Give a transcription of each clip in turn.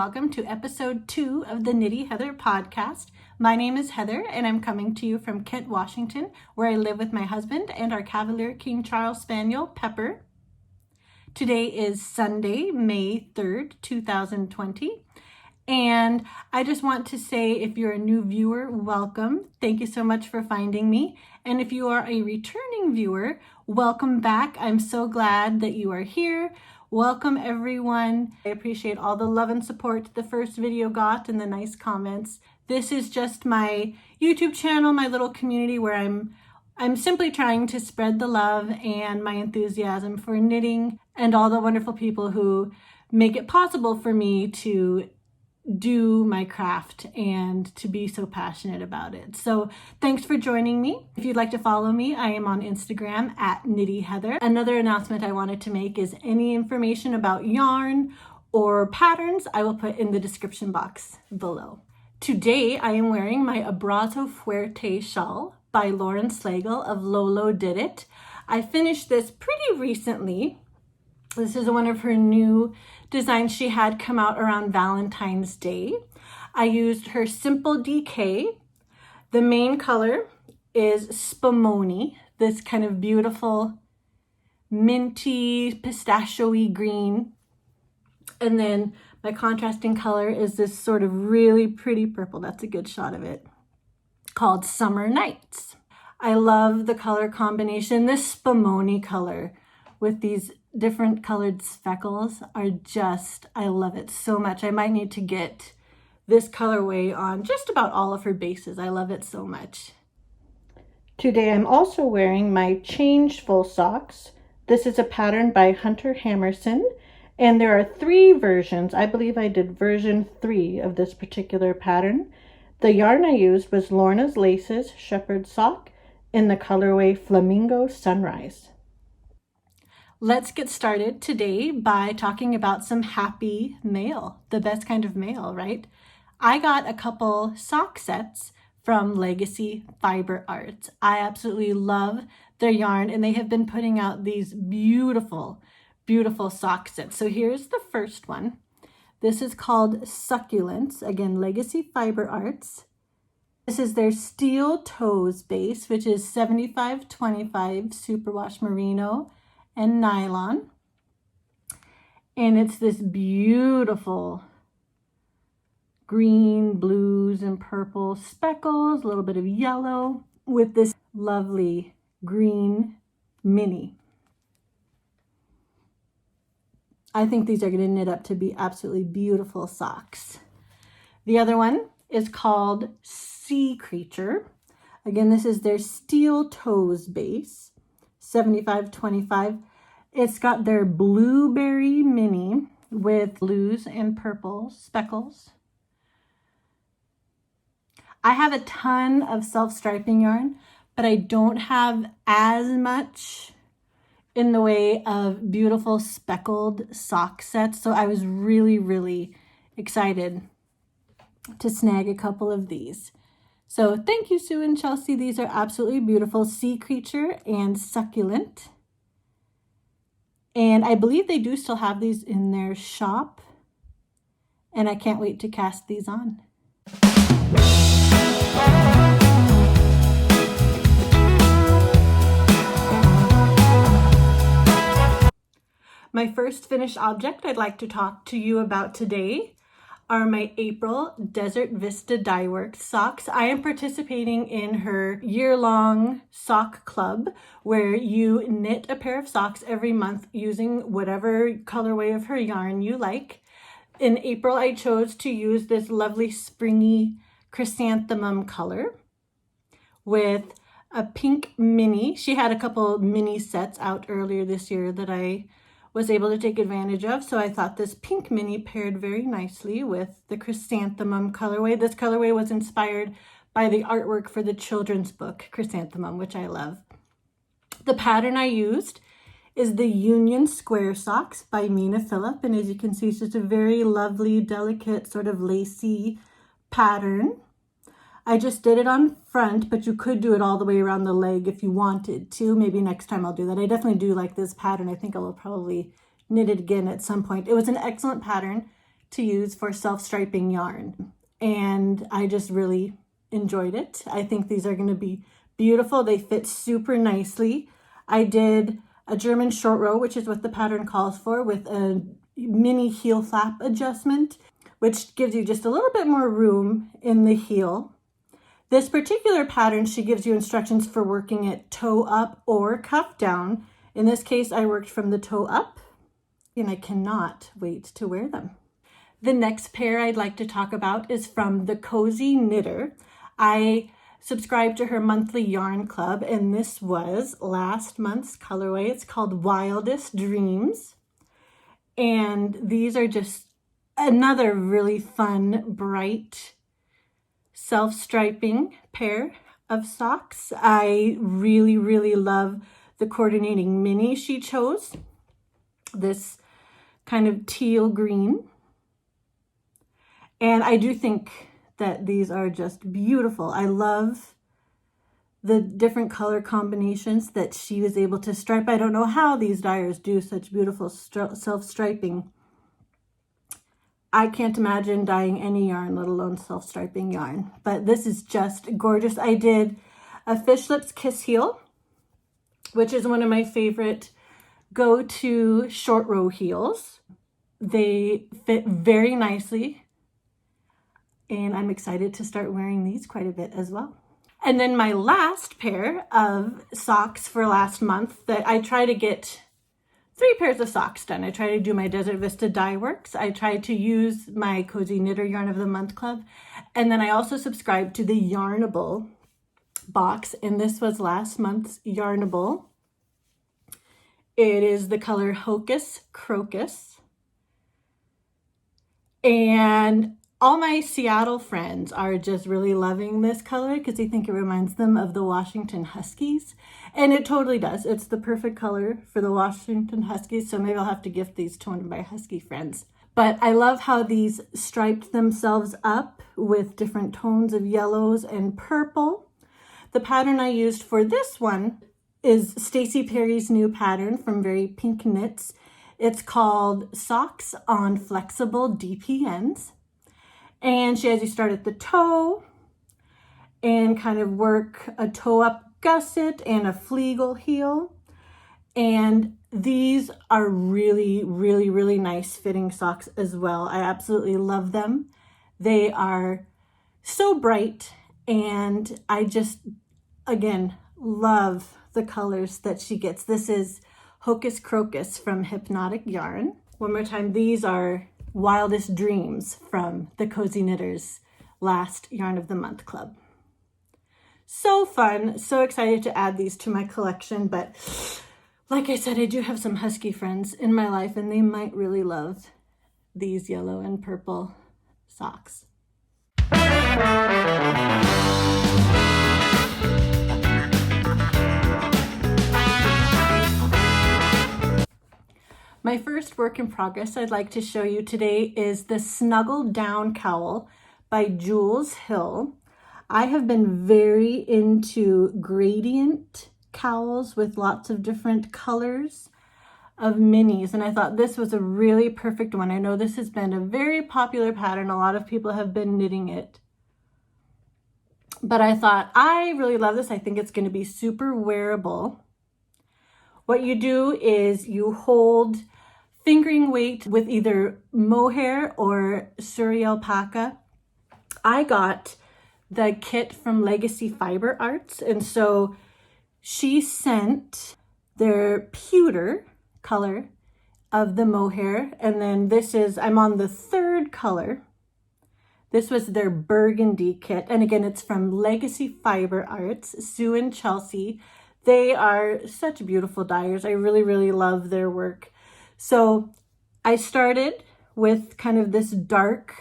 welcome to episode 2 of the Knitty Heather podcast. My name is Heather and I'm coming to you from Kent, Washington, where I live with my husband and our Cavalier King Charles Spaniel, Pepper. Today is Sunday, May 3rd, 2020. And I just want to say, if you're a new viewer, welcome. Thank you so much for finding me. And if you are a returning viewer, welcome back. I'm so glad that you are here. Welcome everyone. I appreciate all the love and support the first video got and the nice comments. This is just my YouTube channel, my little community where I'm simply trying to spread the love and my enthusiasm for knitting and all the wonderful people who make it possible for me to do my craft and to be so passionate about it. So thanks for joining me. If you'd like to follow me, I am on Instagram at Knitty Heather. Another announcement I wanted to make is any information about yarn or patterns I will put in the description box below. Today I am wearing my Abrazo Fuerte shawl by Lauren Slagle of Lolo Did It. I finished this pretty recently. This is one of her new designs she had come out around Valentine's Day. I used her Simple DK. The main color is Spumoni, this kind of beautiful minty pistachio-y green. And then my contrasting color is this sort of really pretty purple. That's a good shot of it, called Summer Nights. I love the color combination. This Spumoni color with these different colored speckles are just, I love it so much. I might need to get this colorway on just about all of her bases. I love it so much. Today I'm also wearing my Changeful socks. This is a pattern by Hunter Hammerson, and there are 3 versions. I believe I did version 3 of this particular pattern. The yarn I used was Lorna's Laces Shepherd Sock in the colorway Flamingo Sunrise. Let's get started today by talking about some happy mail, the best kind of mail, right? I got a couple sock sets from Legacy Fiber Arts. I absolutely love their yarn, and they have been putting out these beautiful, beautiful sock sets. So here's the first one. This is called Succulents, again, Legacy Fiber Arts. This is their Steel Toes base, which is 75-25 superwash merino and nylon, and it's this beautiful green, blues, and purple speckles, a little bit of yellow with this lovely green mini. I think these are going to knit up to be absolutely beautiful socks. The other one is called Sea Creature. Again, this is their Steel Toes base, 75-25. It's got their Blueberry Mini with blues and purple speckles. I have a ton of self-striping yarn, but I don't have as much in the way of beautiful speckled sock sets. So I was really, really excited to snag a couple of these. So thank you, Sue and Chelsea. These are absolutely beautiful. Sea Creature and Succulent. And I believe they do still have these in their shop. And I can't wait to cast these on. My first finished object I'd like to talk to you about today are my April Desert Vista Dyeworks socks. I am participating in her year-long sock club where you knit a pair of socks every month using whatever colorway of her yarn you like. In April, I chose to use this lovely springy chrysanthemum color with a pink mini. She had a couple mini sets out earlier this year that I was able to take advantage of. So I thought this pink mini paired very nicely with the chrysanthemum colorway. This colorway was inspired by the artwork for the children's book, Chrysanthemum, which I love. The pattern I used is the Union Square Socks by Mina, Philipp. And as you can see, it's just a very lovely, delicate, sort of lacy pattern. I just did it on front, but you could do it all the way around the leg if you wanted to. Maybe next time I'll do that. I definitely do like this pattern. I think I will probably knit it again at some point. It was an excellent pattern to use for self-striping yarn. And I just really enjoyed it. I think these are going to be beautiful. They fit super nicely. I did a German short row, which is what the pattern calls for, with a mini heel flap adjustment, which gives you just a little bit more room in the heel. This particular pattern, she gives you instructions for working it toe up or cuff down. In this case, I worked from the toe up, and I cannot wait to wear them. The next pair I'd like to talk about is from the Cozy Knitter. I subscribed to her monthly yarn club, and this was last month's colorway. It's called Wildest Dreams. And these are just another really fun, bright, self-striping pair of socks. I really, really love the coordinating mini she chose. This kind of teal green. And I do think that these are just beautiful. I love the different color combinations that she was able to stripe. I don't know how these dyers do such beautiful self-striping. I can't imagine dyeing any yarn, let alone self-striping yarn. But this is just gorgeous. I did a Fish Lips Kiss Heel, which is one of my favorite go-to short row heels. They fit very nicely, and I'm excited to start wearing these quite a bit as well. And then my last pair of socks for last month, that I try to get 3 pairs of socks done. I try to do my Desert Vista Dyeworks. I tried to use my Cozy Knitter Yarn of the Month Club. And then I also subscribed to the Yarnable box, and this was last month's Yarnable. It is the color Hocus Crocus. And all my Seattle friends are just really loving this color because they think it reminds them of the Washington Huskies. And it totally does. It's the perfect color for the Washington Huskies. So maybe I'll have to gift these to one of my Husky friends. But I love how these striped themselves up with different tones of yellows and purple. The pattern I used for this one is Stacey Perry's new pattern from Very Pink Knits. It's called Socks on Flexible DPNs. And she has you start at the toe and kind of work a toe up gusset and a fleagle heel. And these are really, really, really nice fitting socks as well. I absolutely love them. They are so bright, and I just, again, love the colors that she gets. This is Hocus Crocus from Hypnotic Yarn. One more time, these are Wildest Dreams from the Cozy Knitters last Yarn of the Month Club. So fun, so excited to add these to my collection, but like I said, I do have some Husky friends in my life, and they might really love these yellow and purple socks. My first work in progress I'd like to show you today is the Snuggle Down Cowl by Jooles Hill. I have been very into gradient cowls with lots of different colors of minis, and I thought this was a really perfect one. I know this has been a very popular pattern. A lot of people have been knitting it. But I thought, I really love this. I think it's going to be super wearable. What you do is you hold fingering weight with either mohair or Suri alpaca. I got the kit from Legacy Fiber Arts, and so she sent their pewter color of the mohair, and then this is, I'm on the 3rd color. This was their burgundy kit, and again, it's from Legacy Fiber Arts, Sue and Chelsea. They are such beautiful dyers. I really, really love their work. So I started with kind of this dark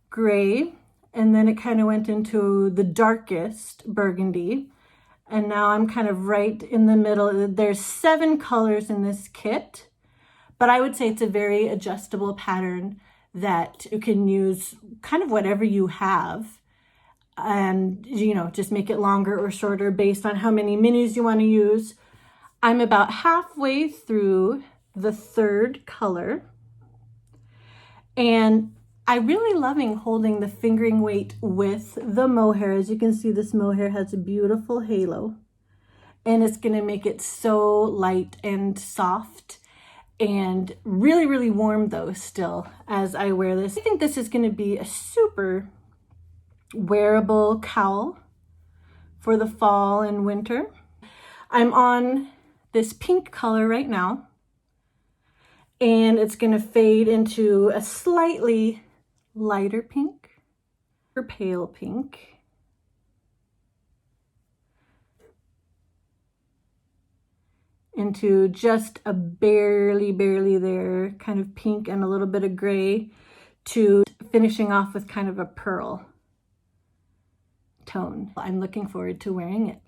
gray, and then it kind of went into the darkest burgundy. And now I'm kind of right in the middle. There's 7 colors in this kit, but I would say it's a very adjustable pattern that you can use kind of whatever you have, and, you know, just make it longer or shorter based on how many minis you want to use. I'm about halfway through the 3rd color, And I'm really loving holding the fingering weight with the mohair. As you can see, this mohair has a beautiful halo, and it's going to make it so light and soft and really, really warm though still as I wear this. I think this is going to be a super wearable cowl for the fall and winter. I'm on this pink color right now, and it's going to fade into a slightly lighter pink or pale pink. Into just a barely there kind of pink and a little bit of gray, to finishing off with kind of a pearl tone. I'm looking forward to wearing it.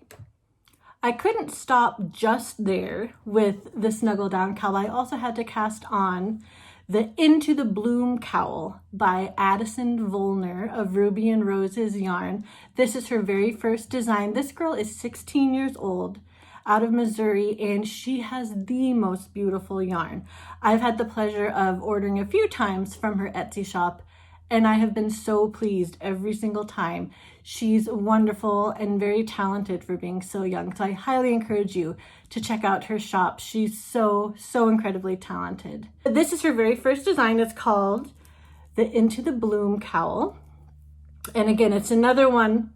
I couldn't stop just there with the Snuggle Down cowl. I also had to cast on the Into the Bloom cowl by Addison Vollner of Ruby and Roses yarn. This is her very first design. This girl is 16 years old, out of Missouri, and she has the most beautiful yarn. I've had the pleasure of ordering a few times from her Etsy shop, and I have been so pleased every single time. She's wonderful and very talented for being so young. So I highly encourage you to check out her shop. She's so incredibly talented. This is her very first design. It's called the Into the Bloom cowl. And again, it's another one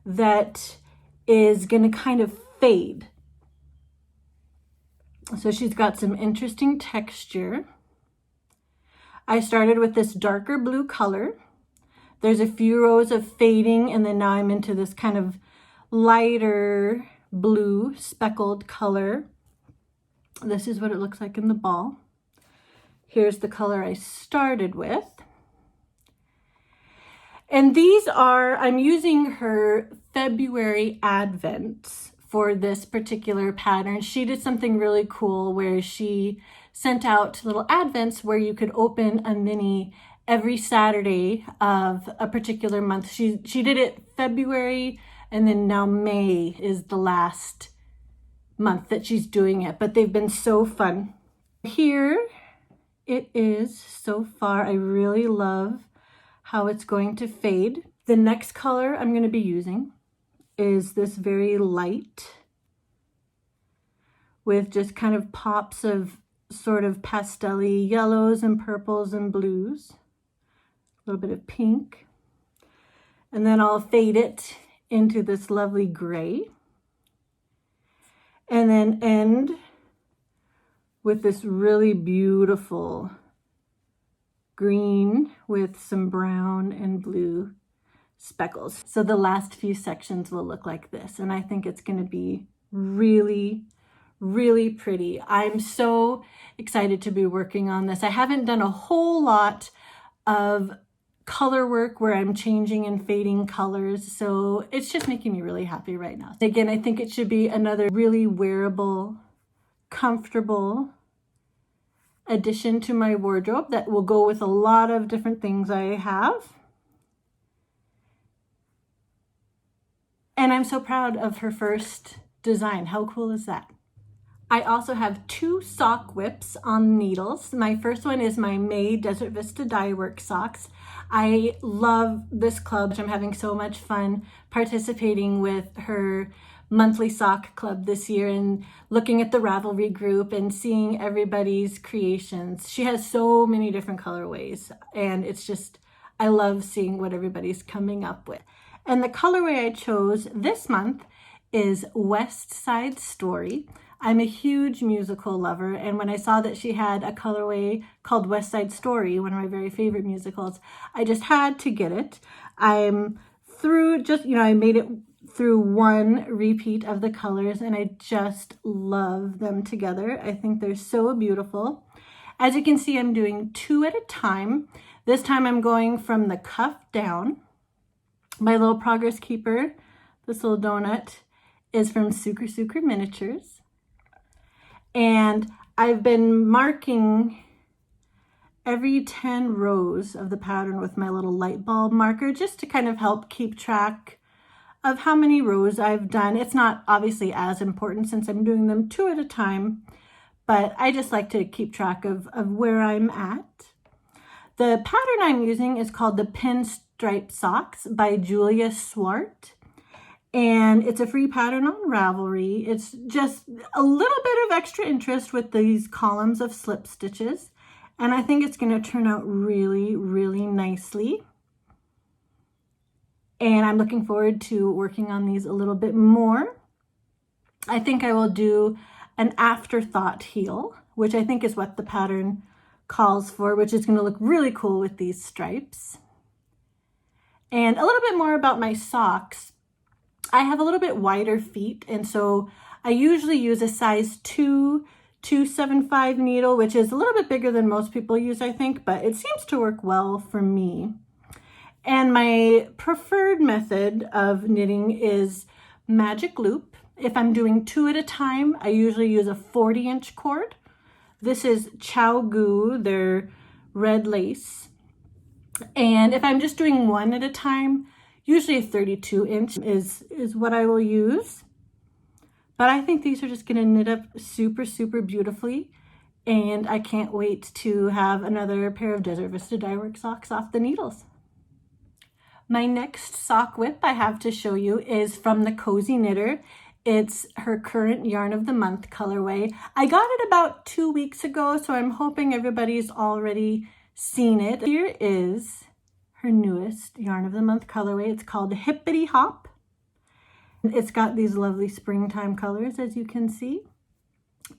that is going to kind of fade. So she's got some interesting texture. I started with this darker blue color. There's a few rows of fading, and then now I'm into this kind of lighter blue speckled color. This is what it looks like in the ball. Here's the color I started with. And these are, I'm using her February Advents for this particular pattern. She did something really cool where she sent out little advents where you could open a mini every Saturday of a particular month. She did it February, and then now May is the last month that she's doing it, but they've been so fun. Here it is so far. I really love how it's going to fade. The next color I'm going to be using is this very light with just kind of pops of sort of pastel-y yellows and purples and blues, a little bit of pink, and then I'll fade it into this lovely gray, and then end with this really beautiful green with some brown and blue speckles. So the last few sections will look like this, and I think it's going to be really pretty. I'm so excited to be working on this. I haven't done a whole lot of color work where I'm changing and fading colors, so it's just making me really happy right now. Again, I think it should be another really wearable, comfortable addition to my wardrobe that will go with a lot of different things I have. And I'm so proud of her first design. How cool is that? I also have 2 sock whips on needles. My first one is my May Desert Vista Dyeworks socks. I love this club. I'm having so much fun participating with her monthly sock club this year and looking at the Ravelry group and seeing everybody's creations. She has so many different colorways, and it's just, I love seeing what everybody's coming up with. And the colorway I chose this month is West Side Story. I'm a huge musical lover, and when I saw that she had a colorway called West Side Story, one of my very favorite musicals, I just had to get it. I'm through I made it through one repeat of the colors, and I just love them together. I think they're so beautiful. As you can see, I'm doing 2 at a time. This time I'm going from the cuff down. My little progress keeper, this little donut, is from Sucre Miniatures. And I've been marking every 10 rows of the pattern with my little light bulb marker, just to kind of help keep track of how many rows I've done. It's not obviously as important since I'm doing them 2 at a time, but I just like to keep track of where I'm at. The pattern I'm using is called the Pinstripe Socks by Swart. And it's a free pattern on Ravelry. It's just a little bit of extra interest with these columns of slip stitches. And I think it's going to turn out really, really nicely. And I'm looking forward to working on these a little bit more. I think I will do an afterthought heel, which I think is what the pattern calls for, which is going to look really cool with these stripes. And a little bit more about my socks. I have a little bit wider feet, and so I usually use a size 2 275 needle, which is a little bit bigger than most people use, I think, but it seems to work well for me. And my preferred method of knitting is magic loop. If I'm doing 2 at a time, I usually use a 40-inch cord. This is ChiaoGoo, their red lace. And if I'm just doing 1 at a time, usually a 32-inch is what I will use. But I think these are just going to knit up super, super beautifully. And I can't wait to have another pair of Desert Vista Dyeworks socks off the needles. My next sock whip I have to show you is from the Cozy Knitter. It's her current Yarn of the Month colorway. I got it about 2 weeks ago, so I'm hoping everybody's already seen it. Here is her newest Yarn of the Month colorway. It's called Hippity Hop. It's got these lovely springtime colors, as you can see.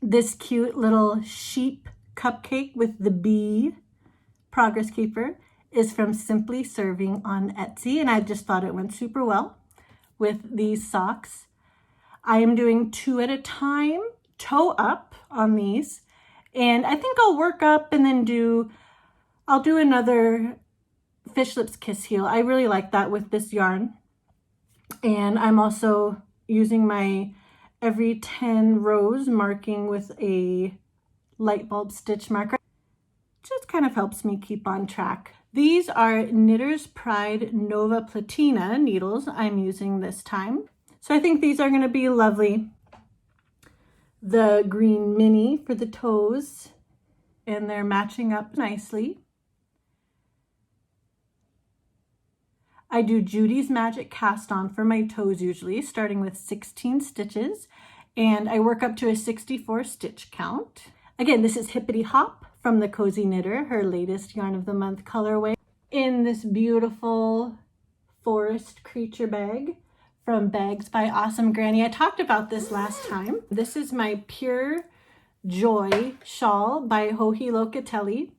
This cute little sheep cupcake with the bee progress keeper is from Simply Serving on Etsy, and I just thought it went super well with these socks. I am doing 2 at a time, toe up on these, and I think I'll work up and then I'll do another Fish Lips Kiss heel. I really like that with this yarn. And I'm also using my every 10 rows marking with a light bulb stitch marker. Just kind of helps me keep on track. These are Knitter's Pride Nova Platina needles I'm using this time. So I think these are going to be lovely. The green mini for the toes, and they're matching up nicely. I do Judy's Magic cast on for my toes usually, starting with 16 stitches, and I work up to a 64 stitch count. Again, this is Hippity Hop from the Cozy Knitter, her latest Yarn of the Month colorway, in this beautiful forest creature bag from Bags by Awesome Grannie. I talked about this last time. This is my Pure Joy shawl by Joji Locatelli.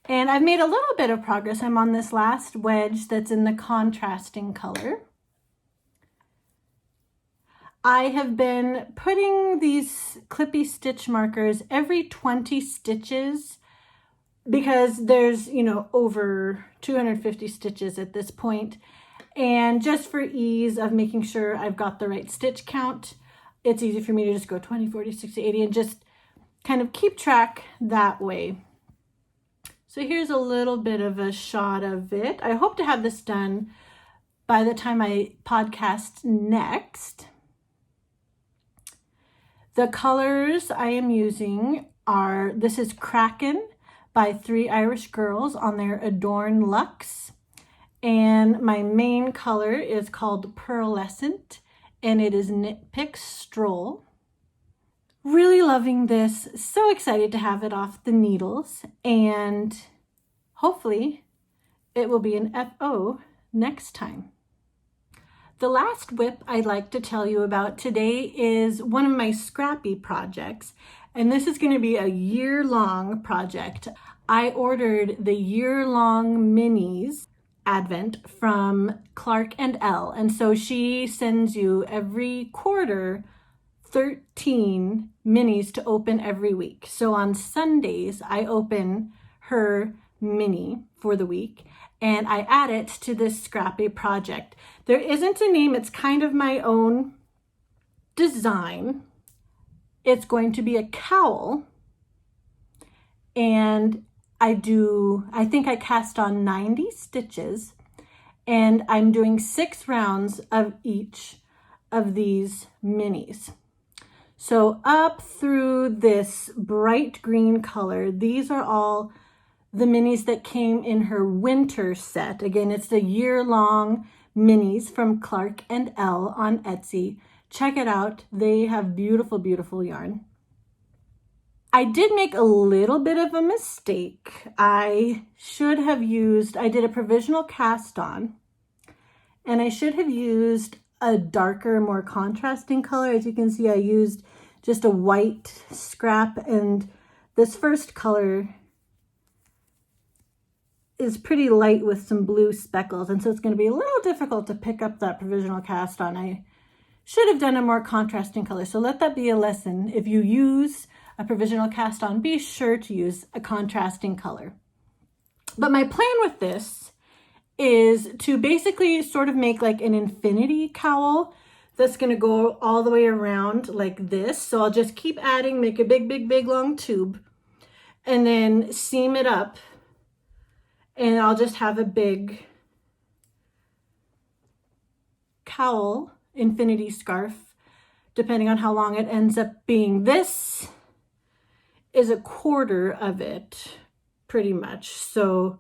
And I've made a little bit of progress. I'm on this last wedge that's in the contrasting color. I have been putting these clippy stitch markers every 20 stitches because there's, over 250 stitches at this point. And just for ease of making sure I've got the right stitch count, it's easy for me to just go 20, 40, 60, 80 and just kind of keep track that way. So here's a little bit of a shot of it. I hope to have this done by the time I podcast next. The colors I am using are, this is Kraken by 3 Irish Girls on their Adorn Luxe. And my main color is called Pearlescent, and it is Knit Picks Stroll. Really loving this. So excited to have it off the needles, and hopefully it will be an FO next time. The last whip I'd like to tell you about today is one of my scrappy projects, and this is going to be a year-long project. I ordered the year-long minis Advent from Clark and Elle, and so she sends you every quarter 13 minis to open every week. So on Sundays, I open her mini for the week and I add it to this scrappy project. There isn't a name, it's kind of my own design. It's going to be a cowl, and I think I cast on 90 stitches, and I'm doing 6 rounds of each of these minis. So up through this bright green color, these are all the minis that came in her winter set. Again, it's the year-long minis from Clark and Elle on Etsy. Check it out. They have beautiful, beautiful yarn. I did make a little bit of a mistake. I did a provisional cast on, and I should have used a darker, more contrasting color. As you can see, I used just a white scrap, and this first color is pretty light with some blue speckles, and so it's going to be a little difficult to pick up that provisional cast on. I should have done a more contrasting color, so let that be a lesson. If you use a provisional cast on, be sure to use a contrasting color. But my plan with this is to basically sort of make like an infinity cowl that's going to go all the way around like this. So I'll just keep adding, make a big, big, big long tube, and then seam it up, and I'll just have a big cowl infinity scarf, depending on how long it ends up being. This is a quarter of it, pretty much. So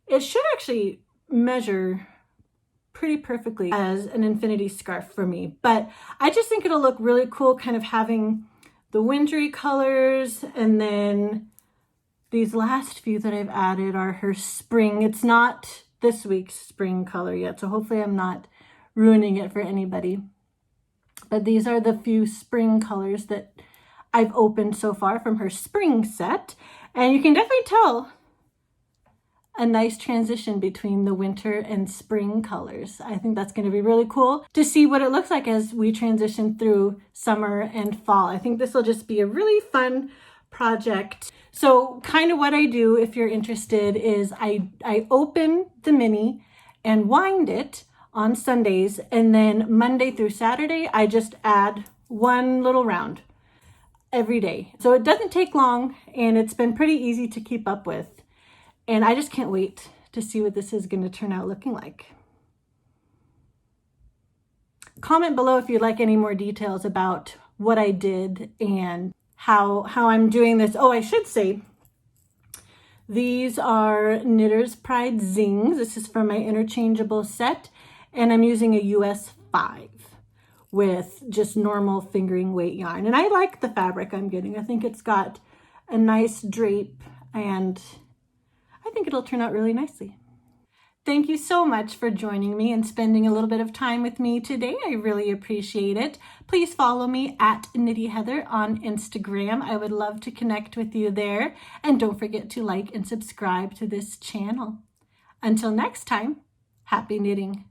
it should actually measure pretty perfectly as an infinity scarf for me. But I just think it'll look really cool, kind of having the wintry colors, and then these last few that I've added are her spring. It's not this week's spring color yet, so hopefully I'm not ruining it for anybody. But these are the few spring colors that I've opened so far from her spring set, and you can definitely tell a nice transition between the winter and spring colors. I think that's going to be really cool to see what it looks like as we transition through summer and fall. I think this will just be a really fun project. So kind of what I do, if you're interested, is I open the mini and wind it on Sundays, and then Monday through Saturday I just add one little round every day. So it doesn't take long, and it's been pretty easy to keep up with. And I just can't wait to see what this is going to turn out looking like. Comment below if you'd like any more details about what I did and how I'm doing this. Oh, I should say, these are Knitter's Pride Zings. This is from my interchangeable set, and I'm using a US 5 with just normal fingering weight yarn. And I like the fabric I'm getting. I think it's got a nice drape, and I think it'll turn out really nicely. Thank you so much for joining me and spending a little bit of time with me today. I really appreciate it. Please follow me at Knitty Heather on Instagram. I would love to connect with you there. And don't forget to like and subscribe to this channel. Until next time, happy knitting.